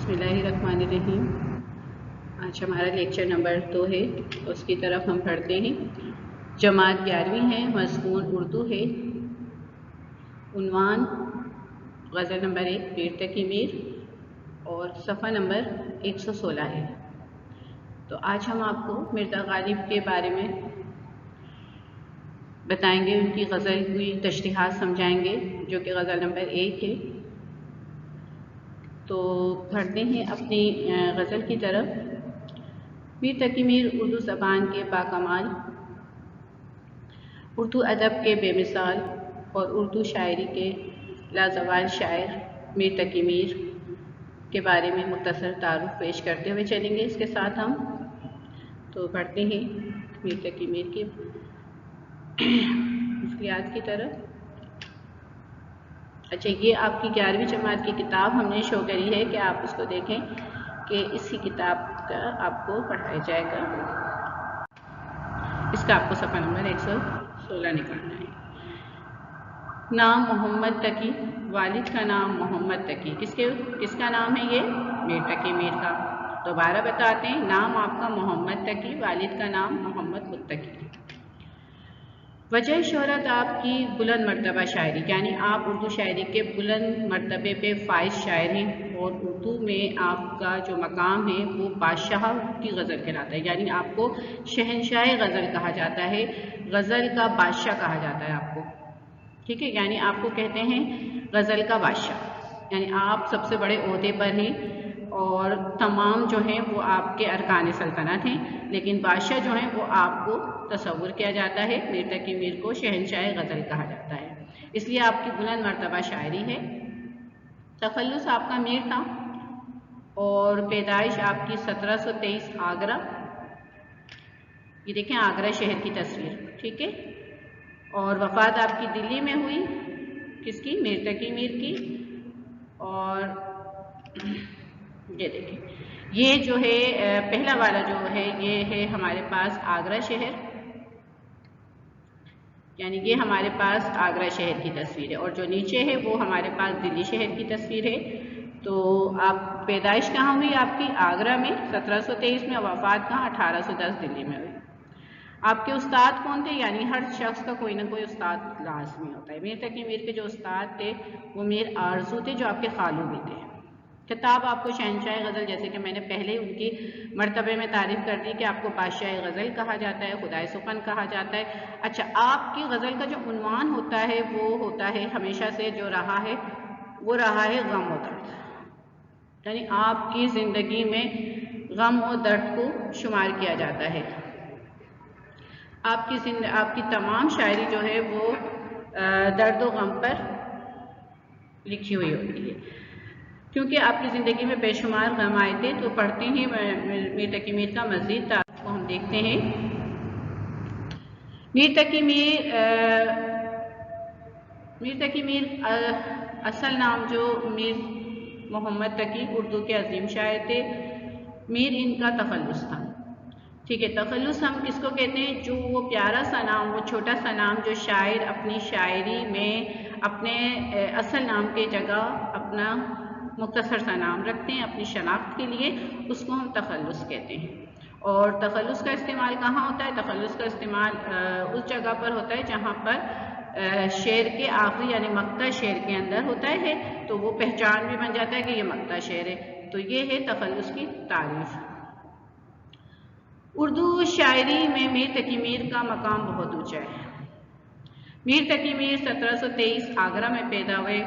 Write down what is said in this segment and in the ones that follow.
بسم اللہ الرحمن الرحیم۔ آج ہمارا لیکچر نمبر 2 ہے، اس کی طرف ہم پڑھتے ہیں۔ جماعت 11ویں ہے، مضمون اردو ہے، عنوان غزل نمبر 1 میر تقی میر اور صفحہ نمبر 116 ہے۔ تو آج ہم آپ کو مرزا غالب کے بارے میں بتائیں گے، ان کی غزل کی تشریحات سمجھائیں گے، جو کہ غزل نمبر 1 ہے۔ تو پڑھتے ہیں اپنی غزل کی طرف۔ میر تقی میر اردو زبان کے باکمال، اردو ادب کے بے مثال اور اردو شاعری کے لازوال شاعر میر تقی میر کے بارے میں مختصر تعارف پیش کرتے ہوئے چلیں گے اس کے ساتھ ہم۔ تو پڑھتے ہیں میر تقی میر کے مفردات کی طرف۔ اچھا، یہ آپ کی 11ویں جماعت کی کتاب ہم نے شو کری ہے کہ آپ اس کو دیکھیں کہ اسی کتاب کا آپ کو پڑھایا جائے گا۔ اس کا آپ کو صفحہ نمبر 116 نکالنا ہے۔ نام محمد تقی، والد کا نام محمد تقی۔ کس کا نام ہے یہ؟ میر تقی میر کا۔ دوبارہ بتاتے ہیں، نام آپ کا محمد تقی، والد کا نام محمد متقی۔ وجہ شہرت آپ کی بلند مرتبہ شاعری، یعنی آپ اردو شاعری کے بلند مرتبے پہ فائز شاعر ہیں، اور اردو میں آپ کا جو مقام ہے وہ بادشاہ کی غزل کہلاتا ہے، یعنی آپ کو شہنشاہ غزل کہا جاتا ہے، غزل کا بادشاہ کہا جاتا ہے آپ کو، ٹھیک ہے؟ یعنی آپ کو کہتے ہیں غزل کا بادشاہ، یعنی آپ سب سے بڑے عہدے پر ہیں، اور تمام جو ہیں وہ آپ کے ارکان سلطنت ہیں، لیکن بادشاہ جو ہیں وہ آپ کو تصور کیا جاتا ہے۔ میر تقی میر کو شہنشاہ غزل کہا جاتا ہے، اس لیے آپ کی بلند مرتبہ شاعری ہے۔ تخلص آپ کا میر تھا، اور پیدائش آپ کی 1723 آگرہ، یہ دیکھیں آگرہ شہر کی تصویر، ٹھیک ہے؟ اور وفات آپ کی دلی میں ہوئی، کس کی؟ میر تقی میر کی۔ اور یہ دیکھیں، یہ جو ہے پہلا والا جو ہے یہ ہے ہمارے پاس آگرہ شہر، یعنی یہ ہمارے پاس آگرہ شہر کی تصویر ہے، اور جو نیچے ہے وہ ہمارے پاس دلی شہر کی تصویر ہے۔ تو آپ پیدائش کہاں ہوئی آپ کی؟ آگرہ میں 1723 میں، وفات کہاں؟ 1810 دلی میں ہوئی۔ آپ کے استاد کون تھے؟ یعنی ہر شخص کا کوئی نہ کوئی استاد لازمی ہوتا ہے۔ میر تقی میر کے جو استاد تھے وہ میر آرزو تھے، جو آپ کے خالو بھی تھے۔ خطاب آپ کو شہنشاہ غزل، جیسے کہ میں نے پہلے ان کی مرتبے میں تعریف کر دی کہ آپ کو بادشاہ غزل کہا جاتا ہے، خدائے سخن کہا جاتا ہے۔ اچھا، آپ کی غزل کا جو عنوان ہوتا ہے وہ ہوتا ہے ہمیشہ سے جو رہا ہے وہ رہا ہے غم و درد، یعنی آپ کی زندگی میں غم و درد کو شمار کیا جاتا ہے۔ آپ کی تمام شاعری جو ہے وہ درد و غم پر لکھی ہوئی ہوتی ہے، کیونکہ آپ کی زندگی میں بے شمار غم آئے تھے۔ تو پڑھتے ہیں میر تقی میر کا مزید تعارف کو ہم دیکھتے ہیں۔ میر تقی میر اصل نام جو میر محمد تقی اردو کے عظیم شاعر تھے، میر ان کا تخلص تھا، ٹھیک ہے؟ تخلص ہم کس کو کہتے ہیں؟ جو وہ پیارا سا نام، وہ چھوٹا سا نام جو شاعر اپنی شاعری میں اپنے اصل نام کے جگہ اپنا مختصر سا نام رکھتے ہیں اپنی شناخت کے لیے، اس کو ہم تخلص کہتے ہیں۔ اور تخلص کا استعمال کہاں ہوتا ہے؟ تخلص کا استعمال اس جگہ پر ہوتا ہے جہاں پر شعر کے آخری یعنی مقطع شعر کے اندر ہوتا ہے، تو وہ پہچان بھی بن جاتا ہے کہ یہ مقطع شعر ہے۔ تو یہ ہے تخلص کی تعریف۔ اردو شاعری میں میر تقی میر کا مقام بہت اونچا ہے۔ میر تقی میر 1723 آگرہ میں پیدا ہوئے۔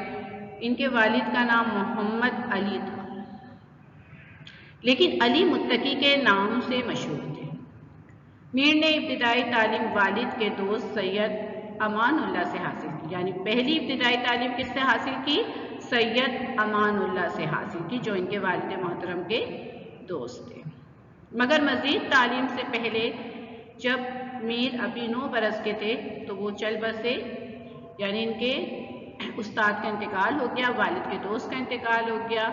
ان کے والد کا نام محمد علی تھا، لیکن علی متقی کے نام سے مشہور تھے۔ میر نے ابتدائی تعلیم والد کے دوست سید امان اللہ سے حاصل کی، یعنی پہلی ابتدائی تعلیم کس سے حاصل کی؟ سید امان اللہ سے حاصل کی، جو ان کے والد محترم کے دوست تھے۔ مگر مزید تعلیم سے پہلے جب میر ابھی 9 برس کے تھے تو وہ چل بسے، یعنی ان کے استاد کا انتقال ہو گیا، والد کے دوست کا انتقال ہو گیا۔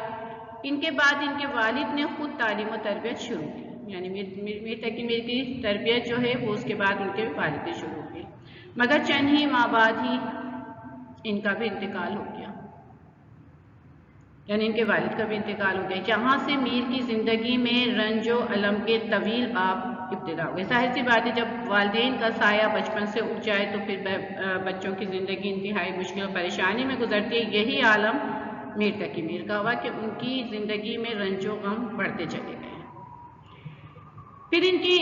ان کے بعد ان کے والد نے خود تعلیم و تربیت شروع کی، یعنی میر تقی میر کی تربیت جو ہے وہ اس کے بعد ان کے والد نے شروع کی، مگر چند ہی ماہ بعد ہی ان کا بھی انتقال ہو گیا۔ یعنی ان کے والد کا بھی انتقال ہو گیا، جہاں سے میر کی زندگی میں رنج و الم کے طویل باب ابتدا ہو گئے۔ ظاہر سی بات ہے جب والدین کا سایہ بچپن سے اٹھ جائے تو پھر بچوں کی زندگی انتہائی مشکل و پریشانی میں گزرتی ہے۔ یہی عالم میر تقی میر کا ہوا کہ ان کی زندگی میں رنج و غم بڑھتے چلے گئے۔ پھر ان کی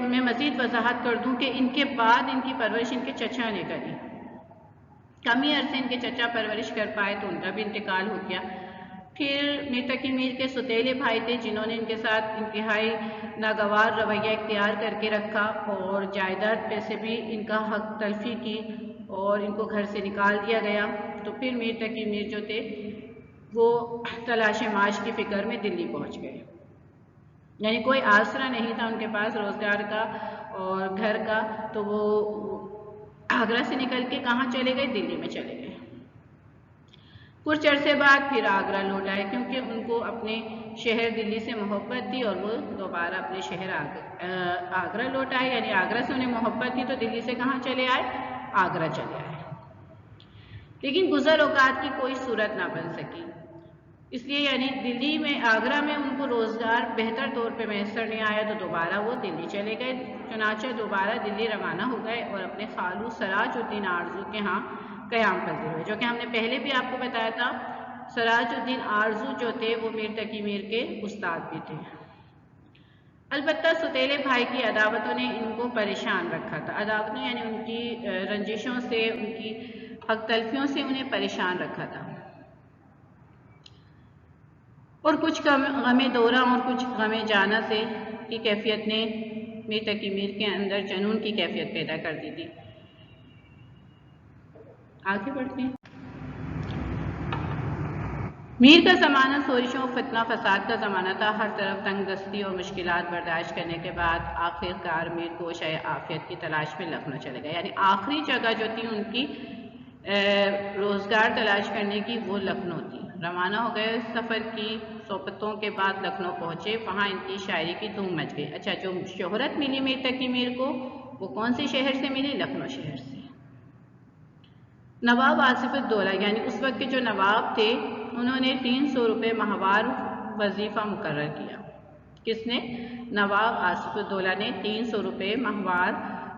میں مزید وضاحت کر دوں کہ ان کے بعد ان کی پرورش ان کے چچا نے کری۔ کم ہی عرصے ان کے چچا پرورش کر پائے تو ان کا بھی انتقال ہو گیا۔ پھر میر تقی میر کے سوتیلے بھائی تھے جنہوں نے ان کے ساتھ انتہائی ناگوار رویہ اختیار کر کے رکھا اور جائیداد پہ سے بھی ان کا حق تلفی کی اور ان کو گھر سے نکال دیا گیا۔ تو پھر میر تقی میر جو تھے وہ تلاش معاش کی فکر میں دلی پہنچ گئے، یعنی کوئی آسرا نہیں تھا ان کے پاس روزگار کا اور گھر کا، تو وہ آگرہ سے نکل کے کہاں چلے گئے؟ دلی میں چلے گئے۔ کچھ عرصے بعد پھر آگرہ لوٹ آئے کیونکہ ان کو اپنے شہر دلی سے محبت تھی اور وہ دوبارہ اپنے شہر آگرہ لوٹ آئے، یعنی آگرہ سے انہیں محبت تھی تو دلی سے کہاں چلے آئے؟ آگرہ چلے آئے۔ لیکن گزر اوقات کی کوئی صورت نہ بن سکی، اس لیے یعنی دلی میں آگرہ میں ان کو روزگار بہتر طور پہ میسر نہیں آیا تو دوبارہ وہ دلی چلے گئے۔ چنانچہ دوبارہ دلی روانہ ہو گئے اور اپنے خالو سراج الدین آرزو کے ہاں قیام پذیر ہوئے، جو کہ ہم نے پہلے بھی آپ کو بتایا تھا سراج الدین آرزو جو تھے وہ میر تقی میر کے استاد بھی تھے۔ البتہ سوتیلے بھائی کی عداوتوں نے ان کو پریشان رکھا تھا، عداوتوں یعنی ان کی رنجشوں سے، ان کی حق تلفیوں سے انہیں پریشان رکھا تھا، اور کچھ غم دورہ اور کچھ غم جانا سے کی کیفیت نے میر تقی میر کے اندر جنون کی کیفیت پیدا کر دی تھی۔ آگے بڑھتے ہیں۔ میر کا زمانہ شورشوں و فتنہ فساد کا زمانہ تھا، ہر طرف تنگ دستی اور مشکلات برداشت کرنے کے بعد آخر کار میر کو شائع عافیت کی تلاش میں لکھنؤ چلے گئے، یعنی آخری جگہ جو تھی ان کی روزگار تلاش کرنے کی وہ لکھنؤ تھی۔ روانہ ہو گئے، سفر کی صحبتوں کے بعد لکھنؤ پہنچے، وہاں ان کی شاعری کی دھوم مچ گئی۔ اچھا، جو شہرت ملی میر تقی میر کو وہ کون سے شہر سے ملی؟ لکھنؤ شہر سے۔ نواب آصف الدولہ یعنی اس وقت کے جو نواب تھے انہوں نے 300 روپے ماہوار وظیفہ مقرر کیا۔ کس نے؟ نواب آصف الدولہ نے 300 روپے ماہوار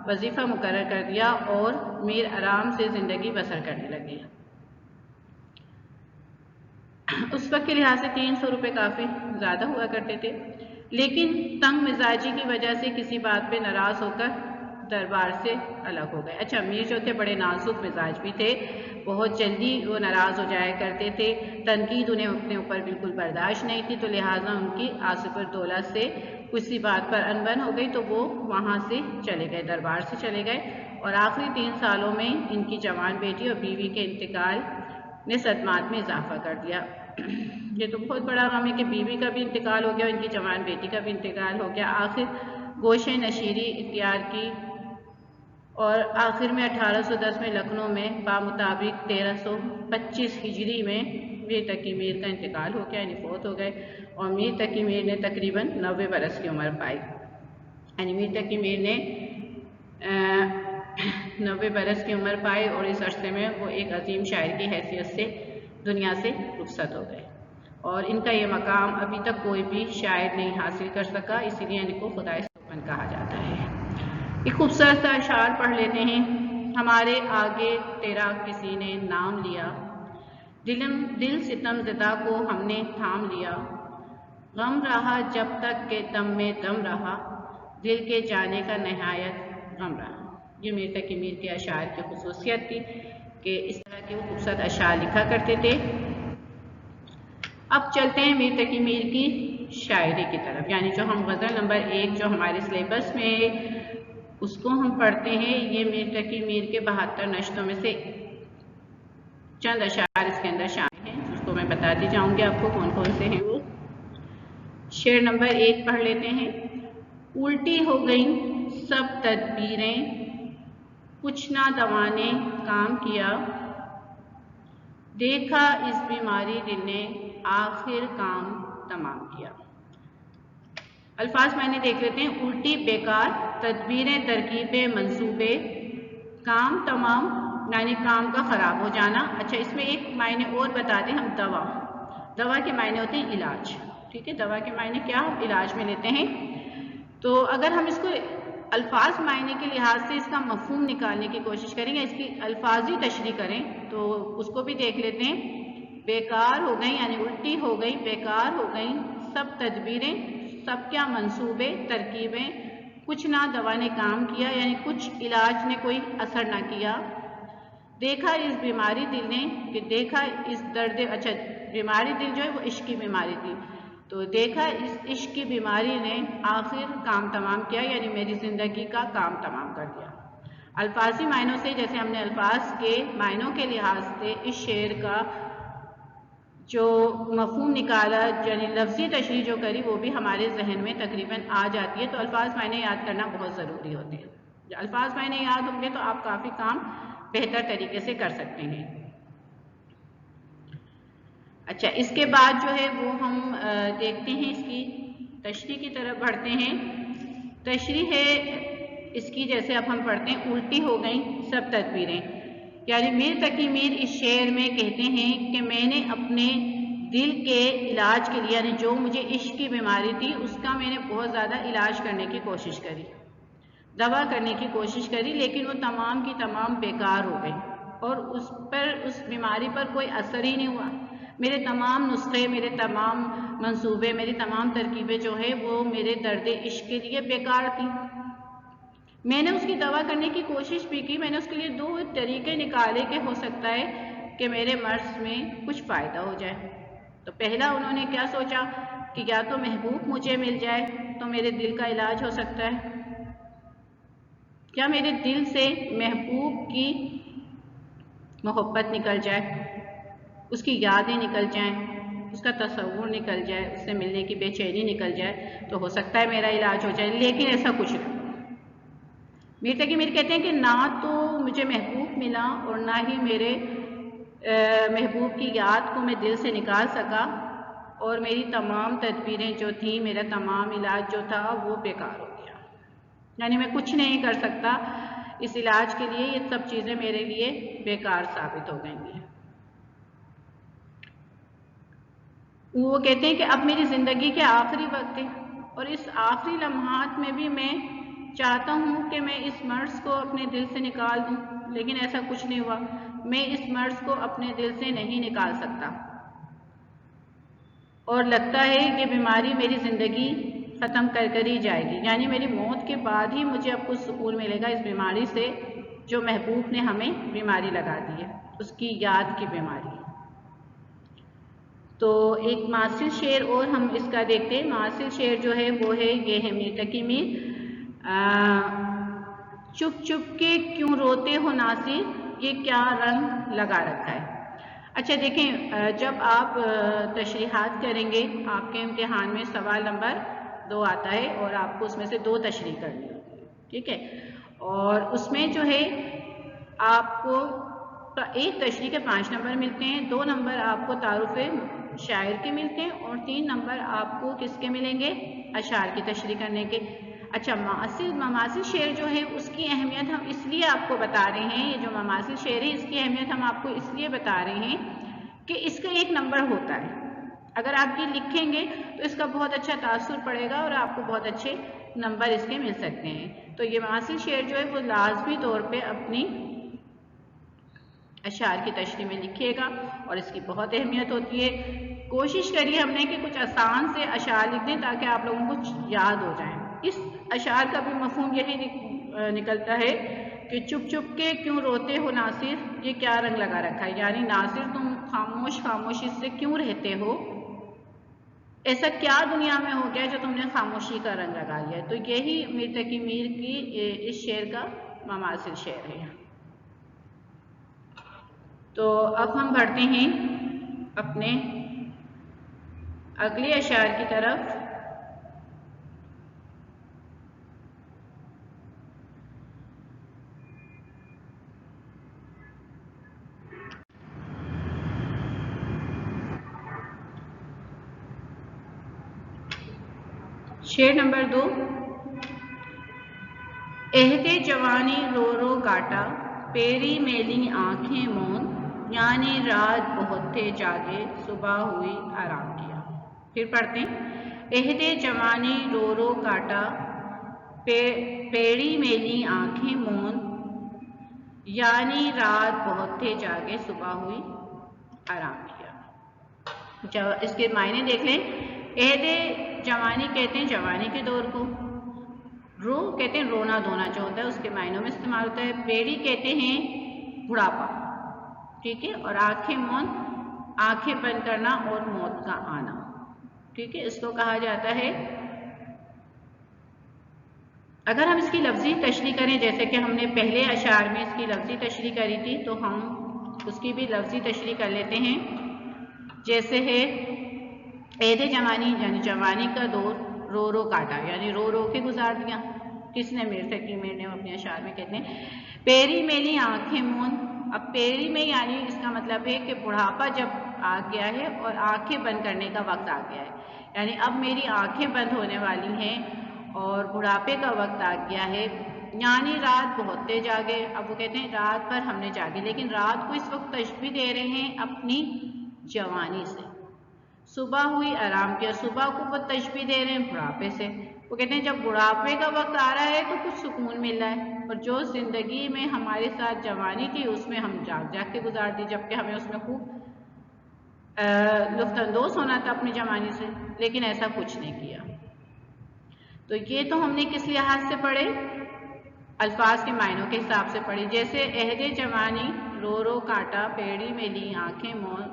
وظیفہ مقرر کر دیا اور میر آرام سے زندگی بسر کرنے لگے۔ اس وقت کے لحاظ سے 300 روپے کافی زیادہ ہوا کرتے تھے، لیکن تنگ مزاجی کی وجہ سے کسی بات پہ ناراض ہو کر دربار سے الگ ہو گئے۔ اچھا، میر جو تھے بڑے نازک مزاج بھی تھے، بہت جلدی وہ ناراض ہو جایا کرتے تھے، تنقید انہیں اپنے اوپر بالکل برداشت نہیں تھی، تو لہٰذا ان کی آصف الدولہ سے کسی بات پر انبن ہو گئی تو وہ وہاں سے چلے گئے، دربار سے چلے گئے، اور آخری 3 سالوں میں ان کی جوان بیٹی اور بیوی کے انتقال نے صدمات میں اضافہ کر دیا۔ یہ تو بہت بڑا غم ہے کہ بیوی کا بھی انتقال ہو گیا، ان کی جوان بیٹی کا بھی انتقال ہو گیا۔ آخر گوش نشیری اختیار کی اور آخر میں 1810 میں لکھنؤ میں بمطابق 1325 ہجری میں میر تقی میر کا انتقال ہو گیا، یعنی فوت ہو گئے، اور میر تقی میر نے تقریباً 90 برس کی عمر پائی، یعنی میر تقی میر نے 90 برس کی عمر پائی، اور اس عرصے میں وہ ایک عظیم شاعر کی حیثیت سے دنیا سے رخصت ہو گئے، اور ان کا یہ مقام ابھی تک کوئی بھی شاعر نہیں حاصل کر سکا، اسی لیے ان کو خدائے سومن کہا جاتا ہے۔ ایک خوبصورت سا اشعار پڑھ لیتے ہیں۔ ہمارے آگے تیرا کسی نے نام لیا، دل ستم زدہ کو ہم نے تھام لیا، غم رہا جب تک کہ دم میں دم رہا، دل کے جانے کا نہایت غم رہا۔ یہ میر تقی میر کے اشعار کی خصوصیت تھی کہ اس طرح کے وہ خوبصورت اشعار لکھا کرتے تھے۔ اب چلتے ہیں میر تقی میر کی شاعری کی طرف، یعنی جو ہم غزل نمبر 1 جو ہمارے سلیبس میں اس کو ہم پڑھتے ہیں، یہ میر تقی میر کے 72 نشتوں میں سے چند اشعار اس کے اندر شامل ہیں، اس کو میں بتاتی جاؤں گی آپ کو کون کون سے ہیں وہ۔ شعر نمبر 1 پڑھ لیتے ہیں۔ الٹی ہو گئیں سب تدبیریں، کچھ نہ دوا نے کام کیا، دیکھا اس بیماری دل نے آخر کام تمام کیا۔ الفاظ میں نے دیکھ لیتے ہیں۔ الٹی بیکار، تدبیریں ترکیبیں منصوبے، کام تمام یعنی کام کا خراب ہو جانا۔ اچھا، اس میں ایک معنی اور بتا دیں ہم، دوا دوا کے معنی ہوتے ہیں علاج، ٹھیک ہے، دوا کے معنی کیا ہم علاج میں لیتے ہیں. تو اگر ہم اس کو الفاظ معنی کے لحاظ سے اس کا مفہوم نکالنے کی کوشش کریں گے، اس کی الفاظی تشریح کریں تو اس کو بھی دیکھ لیتے ہیں. بیکار ہو گئیں یعنی الٹی ہو گئی، بیکار ہو گئیں سب تدبیریں، سب کیا منصوبے ترکیبیں، کچھ نہ دوا نے کام کیا یعنی کچھ علاج نے کوئی اثر نہ کیا. دیکھا اس بیماری دل نے کہ دیکھا اس درد، اچھا بیماری دل جو ہے وہ عشق کی بیماری تھی، تو دیکھا اس عشق کی بیماری نے آخر کام تمام کیا یعنی میری زندگی کا کام تمام کر دیا. الفاظی معنوں سے جیسے ہم نے الفاظ کے معنوں کے لحاظ سے اس شعر کا جو مفہوم نکالا یعنی لفظی تشریح جو کری وہ بھی ہمارے ذہن میں تقریباً آ جاتی ہے. تو الفاظ معنی یاد کرنا بہت ضروری ہوتے ہیں. الفاظ معنی یاد ہوں گے تو آپ کافی کام بہتر طریقے سے کر سکتے ہیں. اچھا اس کے بعد جو ہے وہ ہم دیکھتے ہیں اس کی تشریح کی طرف بڑھتے ہیں. تشریح ہے اس کی، جیسے اب ہم پڑھتے ہیں الٹی ہو گئیں سب تدبیریں، یعنی میر تقی میر اس شعر میں کہتے ہیں کہ میں نے اپنے دل کے علاج کے لیے یعنی جو مجھے عشق کی بیماری تھی اس کا میں نے بہت زیادہ علاج کرنے کی کوشش کری، دوا کرنے کی کوشش کری، لیکن وہ تمام کی تمام بیکار ہو گئی اور اس بیماری پر کوئی اثر ہی نہیں ہوا. میرے تمام نسخے، میرے تمام منصوبے، میری تمام ترکیبیں جو ہے وہ میرے درد عشق کے لیے بیکار تھی. میں نے اس کی دوا کرنے کی کوشش بھی کی، میں نے اس کے لیے 2 طریقے نکالے کہ ہو سکتا ہے کہ میرے مرض میں کچھ فائدہ ہو جائے. تو پہلا انہوں نے کیا سوچا کہ یا تو محبوب مجھے مل جائے تو میرے دل کا علاج ہو سکتا ہے، کیا میرے دل سے محبوب کی محبت نکل جائے، اس کی یادیں نکل جائیں، اس کا تصور نکل جائے، اس سے ملنے کی بے چینی نکل جائے تو ہو سکتا ہے میرا علاج ہو جائے. لیکن ایسا کچھ نہیں. میر تقی میر کہتے ہیں کہ نہ تو مجھے محبوب ملا اور نہ ہی میرے محبوب کی یاد کو میں دل سے نکال سکا، اور میری تمام تدبیریں جو تھیں، میرا تمام علاج جو تھا وہ بیکار ہو گیا، یعنی میں کچھ نہیں کر سکتا اس علاج کے لیے، یہ سب چیزیں میرے لیے بیکار ثابت ہو گئی ہیں. وہ کہتے ہیں کہ اب میری زندگی کے آخری وقت ہے اور اس آخری لمحات میں بھی میں چاہتا ہوں کہ میں اس مرض کو اپنے دل سے نکال دوں، لیکن ایسا کچھ نہیں ہوا. میں اس مرض کو اپنے دل سے نہیں نکال سکتا اور لگتا ہے کہ بیماری میری زندگی ختم کر ہی جائے گی، یعنی میری موت کے بعد ہی مجھے اب کچھ سکون ملے گا اس بیماری سے جو محبوب نے ہمیں بیماری لگا دی ہے، اس کی یاد کی بیماری. تو ایک معاصر شعر اور ہم اس کا دیکھتے ہیں. معاصر شعر جو ہے وہ ہے یہ ہے میر تقی میر. چپ چپ کے کیوں روتے ہو ناصر، یہ کیا رنگ لگا رکھا ہے. اچھا دیکھیں، جب آپ تشریحات کریں گے آپ کے امتحان میں سوال نمبر 2 آتا ہے اور آپ کو اس میں سے 2 تشریح کرنی ہوتی ہے، ٹھیک ہے، اور اس میں جو ہے آپ کو ایک تشریح کے 5 نمبر ملتے ہیں، 2 نمبر آپ کو تعارف شاعر کے ملتے ہیں اور 3 نمبر آپ کو کس کے ملیں گے، اشعار کی تشریح کرنے کے. اچھا مماثل شعر جو ہے اس کی اہمیت ہم اس لیے آپ کو بتا رہے ہیں، یہ جو مماثل شعر ہے اس کی اہمیت ہم آپ کو اس لیے بتا رہے ہیں کہ اس کا 1 نمبر ہوتا ہے. اگر آپ یہ لکھیں گے تو اس کا بہت اچھا تاثر پڑے گا اور آپ کو بہت اچھے نمبر اس کے مل سکتے ہیں. تو یہ مماثل شعر جو ہے وہ لازمی طور پہ اپنی اشعار کی تشریح میں لکھیے گا اور اس کی بہت اہمیت ہوتی ہے. کوشش کریے ہم نے کہ کچھ آسان سے اشعار لکھ دیں تاکہ آپ لوگوں کو یاد ہو جائیں. اس اشعار کا بھی مفہوم یہی نکلتا ہے کہ چپ چپ کے کیوں روتے ہو ناصر، یہ کیا رنگ لگا رکھا ہے، یعنی ناصر تم خاموشی سے کیوں رہتے ہو، ایسا کیا دنیا میں ہو گیا جو تم نے خاموشی کا رنگ لگا لیا. تو یہی میر تقی میر کی اس شعر کا مماثل شعر ہے. تو اب ہم بڑھتے ہیں اپنے اگلے اشعار کی طرف. شعر نمبر 2. عہد جوانی رو رو کاٹا، پیری میلی آنکھیں مون، یعنی رات بہت تھے جاگے صبح ہوئی آرام کیا۔ پھر پڑھتے ہیں، عہد جوانی رو رو کاٹا پیڑی میلی آنکھیں مون، یعنی رات بہت تھے جاگے صبح ہوئی آرام کیا۔ اس کے معنی دیکھ لیں، عہد جوانی کہتے ہیں جوانی کے دور کو، رو کہتے ہیں رونا دھونا جو ہوتا ہے اس کے معنوں میں استعمال ہوتا ہے، پیڑی کہتے ہیں بڑھاپا، ٹھیک ہے، اور آنکھیں مون آنکھیں بند کرنا اور موت کا آنا، ٹھیک ہے، اس کو کہا جاتا ہے۔ اگر ہم اس کی لفظی تشریح کریں جیسے کہ ہم نے پہلے اشعار میں اس کی لفظی تشریح کری تھی، تو ہم اس کی بھی لفظی تشریح کر لیتے ہیں، جیسے ہے عہد جوانی یعنی جوانی کا دور رو رو کاٹا، یعنی رو رو کے گزار دیا، کس نے؟ میر تقی میر نے اپنے اشعار میں کہتے ہیں۔ پیری میلی آنکھیں مون، اب پیری میں یعنی اس کا مطلب ہے کہ بڑھاپا جب آ گیا ہے اور آنکھیں بند کرنے کا وقت آ گیا ہے، یعنی اب میری آنکھیں بند ہونے والی ہیں اور بڑھاپے کا وقت آ گیا ہے، یعنی رات بہت دیر جاگے۔ اب وہ کہتے ہیں رات پر ہم نے جاگے، لیکن رات کو اس وقت تشبیہ دے رہے ہیں اپنی جوانی سے۔ صبح ہوئی آرام کیا، صبح کو وہ تشبیہ دے رہے ہیں بڑھاپے سے۔ وہ کہتے ہیں جب بڑھاپے کا وقت آ رہا ہے تو کچھ سکون مل رہا ہے، اور جو زندگی میں ہمارے ساتھ جوانی تھی اس میں ہم جاگ جاگ کے گزار دی، جبکہ ہمیں اس میں خوب لطف اندوز ہونا تھا اپنی جوانی سے، لیکن ایسا کچھ نہیں کیا۔ تو یہ تو ہم نے کس لحاظ سے پڑھے؟ الفاظ کے معنوں کے حساب سے پڑھی، جیسے عہد جوانی رو رو کاٹا پیڑی میلی آنکھیں مون،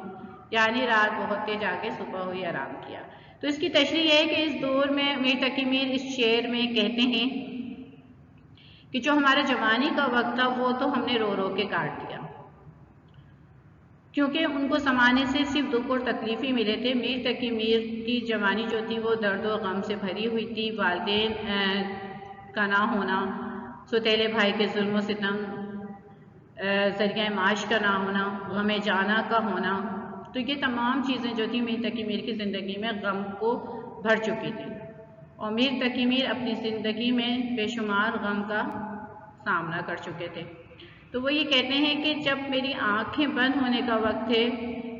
یعنی رات بہت تیز جاگے صبح ہوئی آرام کیا۔ تو اس کی تشریح یہ ہے کہ اس دور میں میر تقی میر اس شعر میں کہتے ہیں کہ جو ہمارا جوانی کا وقت تھا وہ تو ہم نے رو رو کے کاٹ دیا، کیونکہ ان کو زمانے سے صرف دکھ اور تکلیف ہی ملے تھے۔ میر تقی میر کی جوانی جو تھی وہ درد و غم سے بھری ہوئی تھی، والدین کا نہ ہونا، سوتیلے بھائی کے ظلم و ستم، ذریعہ معاش کا نہ ہونا، غم جانا کا ہونا، تو یہ تمام چیزیں جو تھیں میر تقی میر کی زندگی میں غم کو بھر چکی تھی، اور میر تقی میر اپنی زندگی میں بے شمار غم کا سامنا کر چکے تھے۔ تو وہ یہ کہتے ہیں کہ جب میری آنکھیں بند ہونے کا وقت ہے،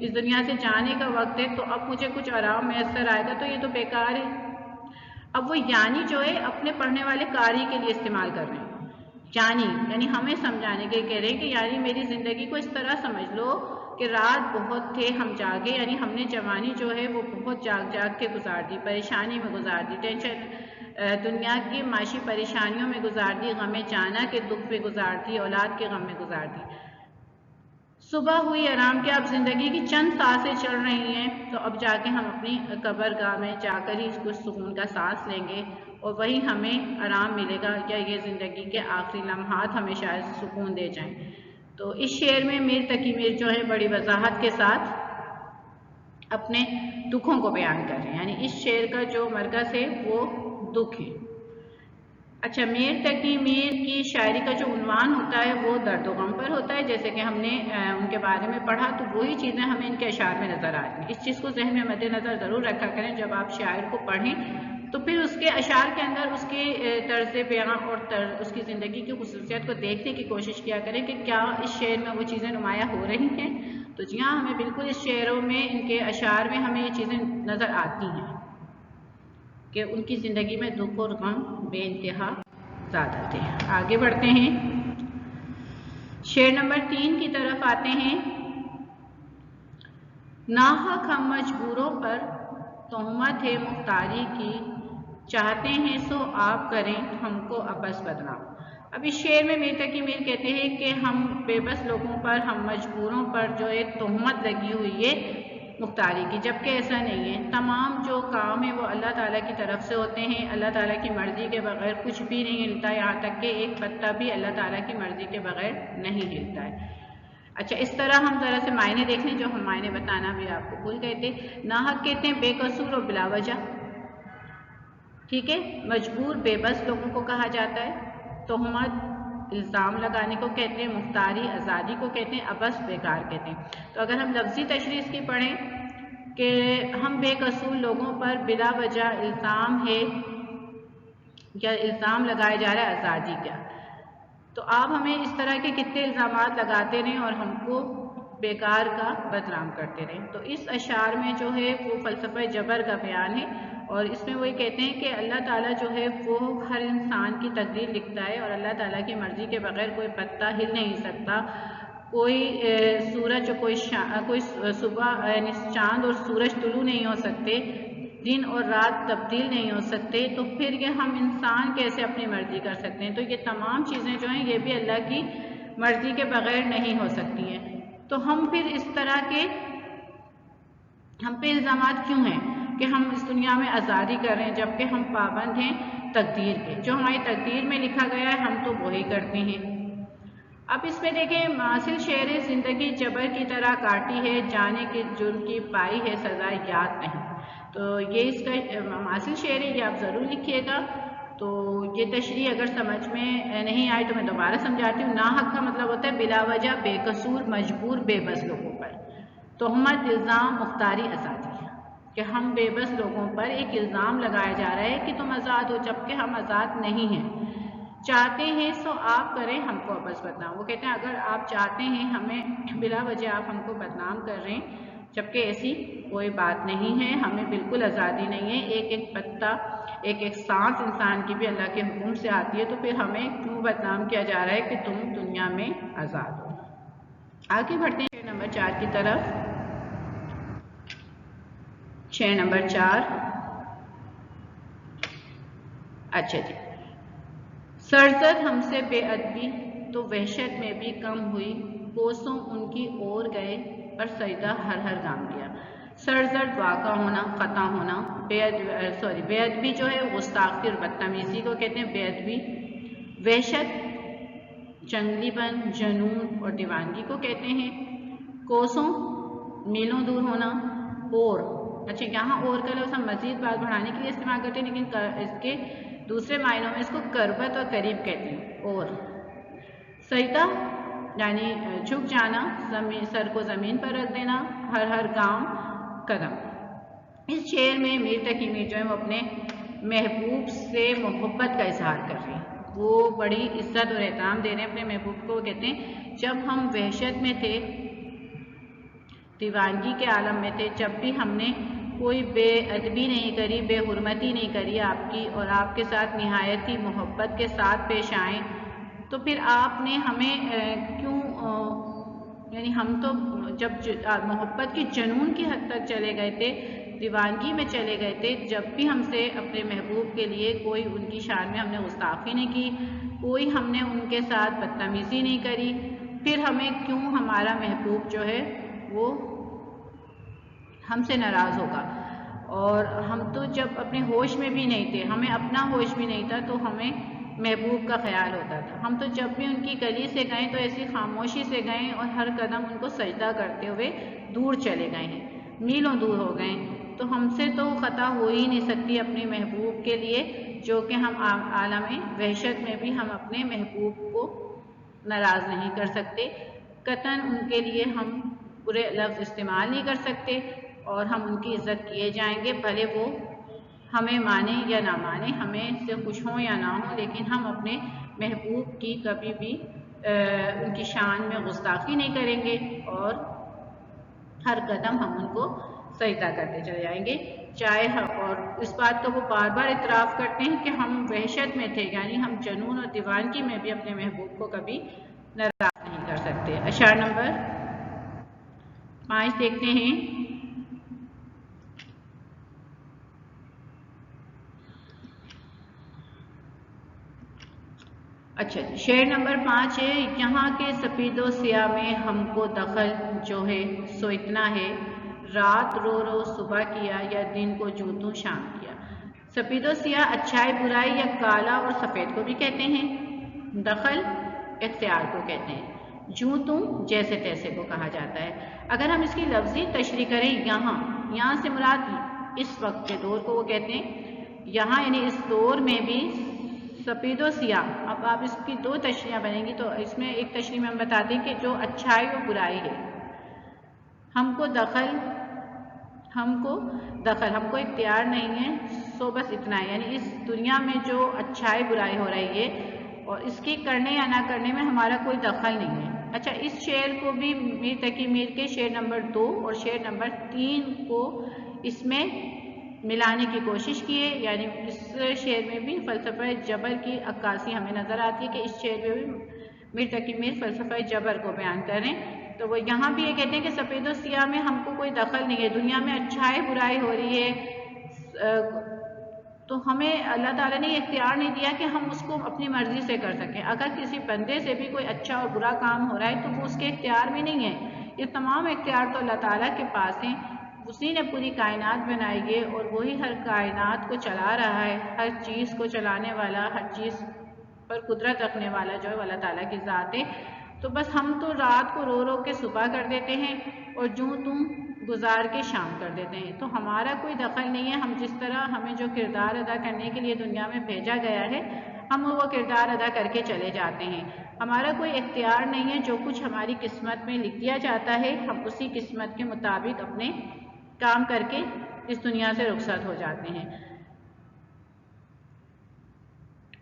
اس دنیا سے جانے کا وقت ہے، تو اب مجھے کچھ آرام میسر آئے گا تو یہ تو بیکار ہے۔ اب وہ یعنی جو ہے اپنے پڑھنے والے قاری کے لیے استعمال کر رہے ہیں، یعنی ہمیں سمجھانے کے کہہ رہے ہیں کہ یعنی میری زندگی کو اس طرح سمجھ لو کہ رات بہت تھے ہم جاگے، یعنی ہم نے جوانی جو ہے وہ بہت جاگ جاگ کے گزار دی، پریشانی میں گزار دی، ٹینشن دنیا کی معاشی پریشانیوں میں گزار دی، غم جانا کے دکھ پہ گزار دی، اولاد کے غم میں گزار دی۔ صبح ہوئی آرام کیا، اب زندگی کی چند سانسیں چل رہی ہیں، تو اب جا کے ہم اپنی قبر گاہ میں جا کر ہی کچھ سکون کا سانس لیں گے اور وہی ہمیں آرام ملے گا، یا یہ زندگی کے آخری لمحات ہمیں شاید سکون دے جائیں۔ تو اس شعر میں میر تقی میر جو ہے بڑی وضاحت کے ساتھ اپنے دکھوں کو بیان کر رہے ہیں، یعنی اس شعر کا جو مرکز ہے وہ دکھ ہے۔ اچھا، میر تقی میر کی شاعری کا جو عنوان ہوتا ہے وہ درد و غم پر ہوتا ہے، جیسے کہ ہم نے ان کے بارے میں پڑھا، تو وہی چیزیں ہمیں ان کے اشعار میں نظر آتی ہیں۔ اس چیز کو ذہن میں مد نظر ضرور رکھا کریں جب آپ شاعر کو پڑھیں، تو پھر اس کے اشعار کے اندر اس کے طرز بیان اور اس کی زندگی کی خصوصیت کو دیکھنے کی کوشش کیا کریں کہ کیا اس شعر میں وہ چیزیں نمایاں ہو رہی ہیں۔ تو جی ہاں، ہمیں بالکل اس شعروں میں ان کے اشعار میں ہمیں یہ چیزیں نظر آتی ہیں کہ ان کی زندگی میں دکھ اور غم بے انتہا زیادہ تھے۔ آگے بڑھتے ہیں، شعر نمبر 3 کی طرف آتے ہیں۔ ناحق ہم مجبوروں پر تہمت ہے مختاری کی، چاہتے ہیں سو آپ کریں ہم کو عبث بدنام۔ اب اس شعر میں میر تقی میر کہتے ہیں کہ ہم بے بس لوگوں پر، ہم مجبوروں پر جو ایک تہمت لگی ہوئی ہے مختاری کی، جبکہ ایسا نہیں ہے۔ تمام جو کام ہیں وہ اللہ تعالیٰ کی طرف سے ہوتے ہیں، اللہ تعالیٰ کی مرضی کے بغیر کچھ بھی نہیں ہلتا، یہاں تک کہ ایک پتا بھی اللہ تعالیٰ کی مرضی کے بغیر نہیں ہلتا ہے۔ اچھا، اس طرح ہم ذرا سے معنی دیکھ لیں، جو ہم معنی بتانا بھی آپ کو بھول گئے تھے۔ ناحق کہتے ہیں بے قصور اور بلا وجہ، ٹھیک ہے، مجبور بے بس لوگوں کو کہا جاتا ہے، تہمت الزام لگانے کو کہتے ہیں، مختاری آزادی کو کہتے ہیں، عبث بیکار کہتے ہیں۔ تو اگر ہم لفظی تشریح اس کی پڑھیں کہ ہم بے قصور لوگوں پر بلا وجہ الزام ہے یا الزام لگائے جا رہا ہے آزادی کا، تو آپ ہمیں اس طرح کے کتنے الزامات لگاتے رہیں اور ہم کو بیکار کا بدنام کرتے رہے۔ تو اس اشعار میں جو ہے وہ فلسفہ جبر کا بیان ہے، اور اس میں وہ کہتے ہیں کہ اللہ تعالیٰ جو ہے وہ ہر انسان کی تقدیر لکھتا ہے، اور اللہ تعالیٰ کی مرضی کے بغیر کوئی پتا ہل نہیں سکتا، کوئی سورج کوئی صبح یعنی چاند اور سورج طلوع نہیں ہو سکتے، دن اور رات تبدیل نہیں ہو سکتے، تو پھر یہ ہم انسان کیسے اپنی مرضی کر سکتے ہیں؟ تو یہ تمام چیزیں جو ہیں یہ بھی اللہ کی مرضی کے بغیر نہیں ہو سکتی ہیں۔ تو ہم پھر اس طرح کے ہم پہ الزامات کیوں ہیں کہ ہم اس دنیا میں آزادی کر رہے ہیں جبکہ ہم پابند ہیں تقدیر کے؟ جو ہماری تقدیر میں لکھا گیا ہے ہم تو وہی کرتے ہیں۔ اب اس میں دیکھیں، معاصل شعر زندگی جبر کی طرح کاٹی ہے، جانے کے جرم کی پائی ہے سزا یاد نہیں۔ تو یہ اس کا معاصل شعر ہے، یہ آپ ضرور لکھیے گا۔ تو یہ تشریح اگر سمجھ میں نہیں آئے تو میں دوبارہ سمجھاتی ہوں۔ ناحق کا مطلب ہوتا ہے بلا وجہ بے قصور مجبور بے بس لوگوں پر تہمت، الزام، مختاری آزادی، کہ ہم بے بس لوگوں پر ایک الزام لگایا جا رہا ہے کہ تم آزاد ہو، جبکہ ہم آزاد نہیں ہیں۔ چاہتے ہیں سو آپ کریں ہم کو بس بدنام۔ وہ کہتے ہیں اگر آپ چاہتے ہیں ہمیں بلا وجہ آپ ہم کو بدنام کر رہے ہیں، جبکہ ایسی کوئی بات نہیں ہے، ہمیں بالکل آزادی نہیں ہے، ایک ایک پتا ایک ایک سانس انسان کی بھی اللہ کے حکم سے آتی ہے، تو پھر ہمیں کیوں بدنام کیا جا رہا ہے کہ تم دنیا میں آزاد ہو۔ آگے بڑھتے ہیں 6 نمبر 4 کی طرف۔ 6 نمبر 4، اچھا جی، سرزد ہم سے بے ادبی تو وحشت میں بھی کم ہوئی، کوسوں ان کی اور گئے پر سجدہ ہر ہر گام کیا۔ سرزد واقع ہونا، خطا ہونا، بے ادبی جو ہے گستاخی اور بدتمیزی کو کہتے ہیں بے ادبی، وحشت جنگلی پن، جنون اور دیوانگی کو کہتے ہیں، کوسوں میلوں دور ہونا، اور اچھا یہاں اور کا لفظ ہم مزید بات بڑھانے کے لیے استعمال کرتے ہیں، لیکن اس کے دوسرے معنوں میں اس کو قربت اور قریب کہتے ہیں۔ اور سجدہ یعنی جھک جانا، سر کو زمین پر رکھ دینا، ہر ہر گام قدم۔ اس شعر میں میر تقی میر جو ہے وہ اپنے محبوب سے محبت کا اظہار کر رہے ہیں، وہ بڑی عزت اور احترام دے رہے ہیں اپنے محبوب کو۔ کہتے ہیں جب ہم وحشت میں تھے، دیوانگی کے عالم میں تھے، جب بھی ہم نے کوئی بے ادبی نہیں کری، بے حرمتی نہیں کری آپ کی، اور آپ کے ساتھ نہایت ہی محبت کے ساتھ پیش آئیں، تو پھر آپ نے ہمیں کیوں یعنی ہم تو جب محبت کی جنون کی حد تک چلے گئے تھے، دیوانگی میں چلے گئے تھے، جب بھی ہم سے اپنے محبوب کے لیے کوئی ان کی شان میں ہم نے گستاخی نہیں کی، کوئی ہم نے ان کے ساتھ بدتمیزی نہیں کری، پھر ہمیں کیوں ہمارا محبوب جو ہے وہ ہم سے ناراض ہوگا؟ اور ہم تو جب اپنے ہوش میں بھی نہیں تھے، ہمیں اپنا ہوش بھی نہیں تھا، تو ہمیں محبوب کا خیال ہوتا تھا۔ ہم تو جب بھی ان کی گلی سے گئے تو ایسی خاموشی سے گئے اور ہر قدم ان کو سجدہ کرتے ہوئے دور چلے گئے ہیں، میلوں دور ہو گئے، تو ہم سے تو خطا ہو ہی نہیں سکتی اپنے محبوب کے لیے، جو کہ ہم عالم وحشت میں بھی ہم اپنے محبوب کو ناراض نہیں کر سکتے، قطعاً ان کے لیے ہم برے لفظ استعمال نہیں کر سکتے، اور ہم ان کی عزت کیے جائیں گے، بھلے وہ ہمیں مانیں یا نہ مانیں، ہمیں سے خوش ہوں یا نہ ہوں، لیکن ہم اپنے محبوب کی کبھی بھی ان کی شان میں گستاخی نہیں کریں گے، اور ہر قدم ہم ان کو سجدہ کرتے چلے جائیں گے، چاہے اور اس بات کا وہ بار بار اعتراف کرتے ہیں کہ ہم وحشت میں تھے، یعنی ہم جنون اور دیوانگی میں بھی اپنے محبوب کو کبھی ناراض نہیں کر سکتے۔ اشعار نمبر 5 دیکھتے ہیں۔ اچھا شعر نمبر 5 ہے، یہاں کے سفید و سیاہ میں ہم کو دخل جو ہے سو اتنا ہے، رات رو رو صبح کیا یا دن کو جوں شام کیا۔ سفید و سیاہ اچھائی برائی یا کالا اور سفید کو بھی کہتے ہیں، دخل اختیار کو کہتے ہیں، جوں توں جیسے تیسے کو کہا جاتا ہے۔ اگر ہم اس کی لفظی تشریح کریں، یہاں سے مراد اس وقت کے دور کو وہ کہتے ہیں، یہاں یعنی اس دور میں بھی سفید و سیاہ۔ اب آپ اس کی 2 تشریحیں بنیں گی، تو اس میں ایک تشریح میں ہم بتاتے ہیں کہ جو اچھائی و برائی ہے، ہم کو دخل اختیار نہیں ہے، سو بس اتنا ہے، یعنی اس دنیا میں جو اچھائی برائی ہو رہی ہے اور اس کی کرنے یا نہ کرنے میں ہمارا کوئی دخل نہیں ہے، اچھا، اس شعر کو بھی میر تقی میر کے شعر نمبر 2 اور شعر نمبر 3 کو اس میں ملانے کی کوشش کی ہے، یعنی اس شعر میں بھی فلسفہ جبر کی عکاسی ہمیں نظر آتی ہے کہ اس شعر میں بھی میر تقی میر فلسفہ جبر کو بیان کریں۔ تو وہ یہاں بھی یہ کہتے ہیں کہ سفید و سیاہ میں ہم کو کوئی دخل نہیں ہے، دنیا میں اچھائی برائی ہو رہی ہے، تو ہمیں اللہ تعالیٰ نے یہ اختیار نہیں دیا کہ ہم اس کو اپنی مرضی سے کر سکیں۔ اگر کسی بندے سے بھی کوئی اچھا اور برا کام ہو رہا ہے تو وہ اس کے اختیار میں نہیں ہے، یہ تمام اختیار تو اللہ تعالیٰ کے پاس ہیں۔ اسی نے پوری کائنات بنائی ہے اور وہی ہر کائنات کو چلا رہا ہے، ہر چیز کو چلانے والا، ہر چیز پر قدرت رکھنے والا جو ہے اللہ تعالیٰ کی ذات ہے۔ تو بس ہم تو رات کو رو رو کے صبح کر دیتے ہیں اور جوں توں گزار کے شام کر دیتے ہیں، تو ہمارا کوئی دخل نہیں ہے۔ ہم جس طرح ہمیں جو کردار ادا کرنے کے لیے دنیا میں بھیجا گیا ہے ہم وہ کردار ادا کر کے چلے جاتے ہیں، ہمارا کوئی اختیار نہیں ہے۔ جو کچھ ہماری قسمت میں لکھ دیا جاتا ہے ہم اسی قسمت کے مطابق اپنے کام کر کے اس دنیا سے رخصت ہو جاتے ہیں۔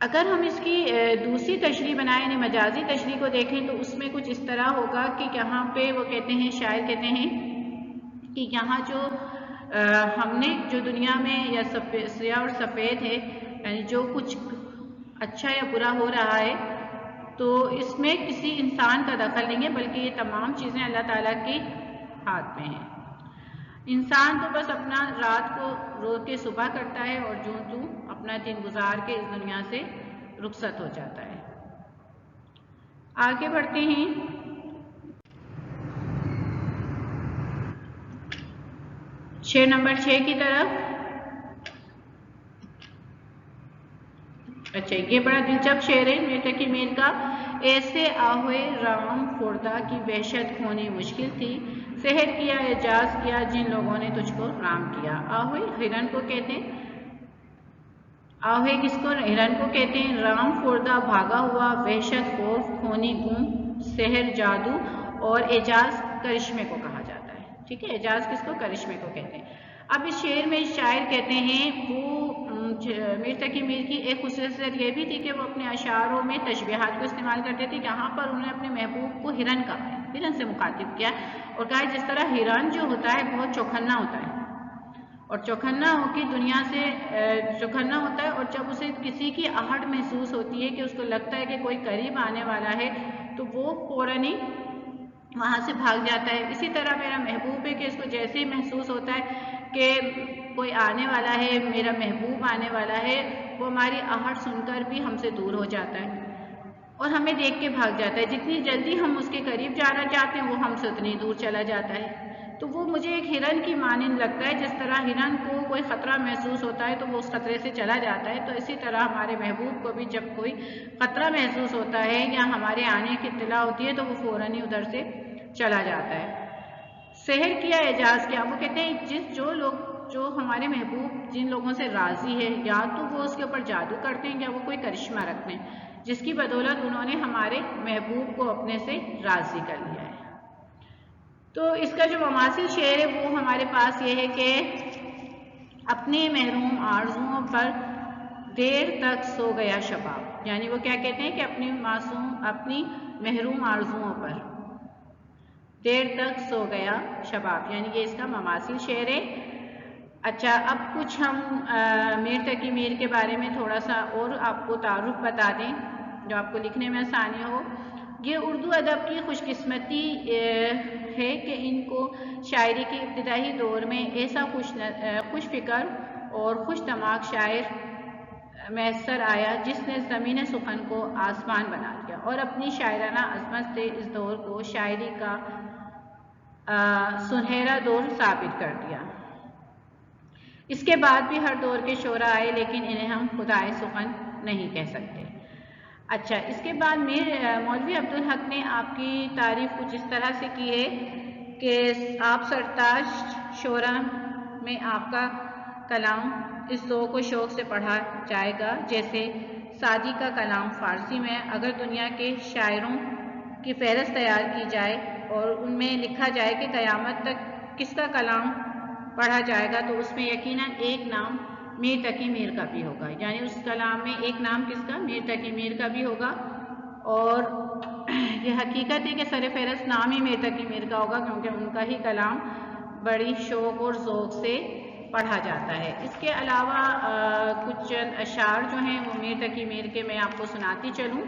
اگر ہم اس کی دوسری تشریح بنائیں، یعنی مجازی تشریح کو دیکھیں تو اس میں کچھ اس طرح ہوگا کہ یہاں پہ وہ کہتے ہیں، شاعر کہتے ہیں کہ یہاں جو ہم نے جو دنیا میں یا سیاہ اور سفید ہے، یعنی جو کچھ اچھا یا برا ہو رہا ہے تو اس میں کسی انسان کا دخل نہیں ہے، بلکہ یہ تمام چیزیں اللہ تعالیٰ کے ہاتھ میں ہیں۔ انسان تو بس اپنا رات کو رو کے صبح کرتا ہے اور جوں توں اپنا دن گزار کے اس دنیا سے رخصت ہو جاتا ہے۔ آگے بڑھتے ہیں۔ شعر نمبر 6 کی طرف۔ اچھا، یہ بڑا دلچسپ شعر ہے میر تقی میر کا۔ ایسے آہوئے رام خوردہ کی وحشت کھونی مشکل تھی، سحر کیا اعجاز کیا جن لوگوں نے تجھ کو رام کیا۔ آہوئے ہرن کو کہتے ہیں، آہوئے کس کو؟ ہرن کو کہتے ہیں۔ رام خوردہ بھاگا ہوا، وحشت خوف کھونی گم، سحر جادو اور اعجاز کرشمے کو کہا جاتا ہے۔ ٹھیک ہے، اعجاز کس کو؟ کرشمے کو کہتے ہیں۔ اب اس شعر میں شاعر کہتے ہیں وہ میر تقی میر کی ایک خصوصیت یہ بھی تھی کہ وہ اپنے اشعاروں میں تشبیہات کو استعمال کرتے تھے۔ یہاں پر انہوں نے اپنے محبوب کو ہرن کہا ہے، ہرن سے مخاطب کیا اور کہا جس طرح ہرن جو ہوتا ہے بہت چوکھنا ہوتا ہے اور چوکھنا ہو کے دنیا سے چوکھنا ہوتا ہے، اور جب اسے کسی کی آہٹ محسوس ہوتی ہے کہ اس کو لگتا ہے کہ کوئی قریب آنے والا ہے تو وہ فوراً ہی وہاں سے بھاگ جاتا ہے۔ اسی طرح میرا محبوب ہے کہ اس کو جیسے ہی محسوس ہوتا ہے کہ کوئی آنے والا ہے، میرا محبوب آنے والا ہے، وہ ہماری آہٹ سن کر بھی ہم سے دور ہو جاتا ہے اور ہمیں دیکھ کے بھاگ جاتا ہے۔ جتنی جلدی ہم اس کے قریب جانا چاہتے ہیں وہ ہم سے اتنی دور چلا جاتا ہے۔ تو وہ مجھے ایک ہرن کی مانند لگتا ہے، جس طرح ہرن کو کوئی خطرہ محسوس ہوتا ہے تو وہ اس خطرے سے چلا جاتا ہے، تو اسی طرح ہمارے محبوب کو بھی جب کوئی خطرہ محسوس ہوتا ہے یا ہمارے آنے کی اطلاع ہوتی ہے تو وہ فوراً ہی ادھر سے چلا جاتا ہے۔ سحر کیا اعجاز کیا، وہ کہتے ہیں جو ہمارے محبوب جن لوگوں سے راضی ہے یا تو وہ اس کے اوپر جادو کرتے ہیں یا وہ کوئی کرشمہ رکھتے ہیں جس کی بدولت انہوں نے ہمارے محبوب کو اپنے سے راضی کر لیا ہے۔ تو اس کا جو مماثل شعر ہے وہ ہمارے پاس یہ ہے کہ اپنے محروم آرزوؤں پر دیر تک سو گیا شباب، یعنی وہ کیا کہتے ہیں کہ اپنی محروم آرزوؤں پر دیر تک سو گیا شباب، یعنی یہ اس کا مماثل شعر ہے۔ اچھا، اب کچھ ہم میر تقی میر کے بارے میں تھوڑا سا اور آپ کو تعارف بتا دیں جو آپ کو لکھنے میں آسانی ہو۔ یہ اردو ادب کی خوش قسمتی ہے کہ ان کو شاعری کے ابتدائی دور میں ایسا خوش فکر اور خوش دماغ شاعر میسر آیا جس نے زمین سخن کو آسمان بنا دیا اور اپنی شاعرانہ عظمت سے اس دور کو شاعری کا سنہرا دور ثابت کر دیا۔ اس کے بعد بھی ہر دور کے شعراء آئے لیکن انہیں ہم خدائے سخن نہیں کہہ سکتے۔ اچھا، اس کے بعد مولوی عبدالحق نے آپ کی تعریف کچھ اس طرح سے کی ہے کہ آپ سرتاج شعراء میں آپ کا کلام اس دور کو شوق سے پڑھا جائے گا، جیسے سعدی کا کلام فارسی میں اگر دنیا کے شاعروں کی فہرست تیار کی جائے اور ان میں لکھا جائے کہ قیامت تک کس کا کلام پڑھا جائے گا تو اس میں یقیناً ایک نام میر تقی میر کا بھی ہوگا، یعنی اس کلام میں ایک نام کس کا؟ میر تقی میر کا بھی ہوگا۔ اور یہ حقیقت ہے کہ سر فہرست نام ہی میر تقی میر کا ہوگا کیونکہ ان کا ہی کلام بڑی شوق اور ذوق سے پڑھا جاتا ہے۔ اس کے علاوہ کچھ چند اشعار جو ہیں وہ میر تقی میر کے میں آپ کو سناتی چلوں۔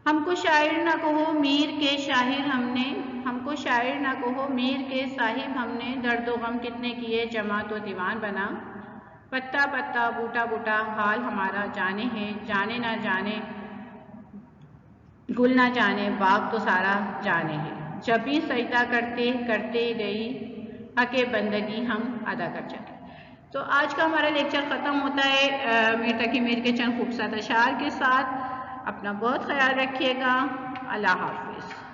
ہم کو شاعر نہ کہو میر کے شاعر ہم نے، ہم کو شاعر نہ کہو میر کے صاحب ہم نے، درد و غم کتنے کیے جمع تو دیوان بنا، پتا پتا بوٹا بوٹا حال ہمارا جانے ہے، جانے نہ جانے گل نہ جانے باغ تو سارا جانے ہے، جب بھی سجدہ کرتے کرتے گئی حق بندگی ہم ادا کر چکے۔ تو آج کا ہمارا لیکچر ختم ہوتا ہے میر تقی میر کے چند خوبصورت اشعار کے ساتھ۔ اپنا بہت خیال رکھیے گا۔ اللہ حافظ۔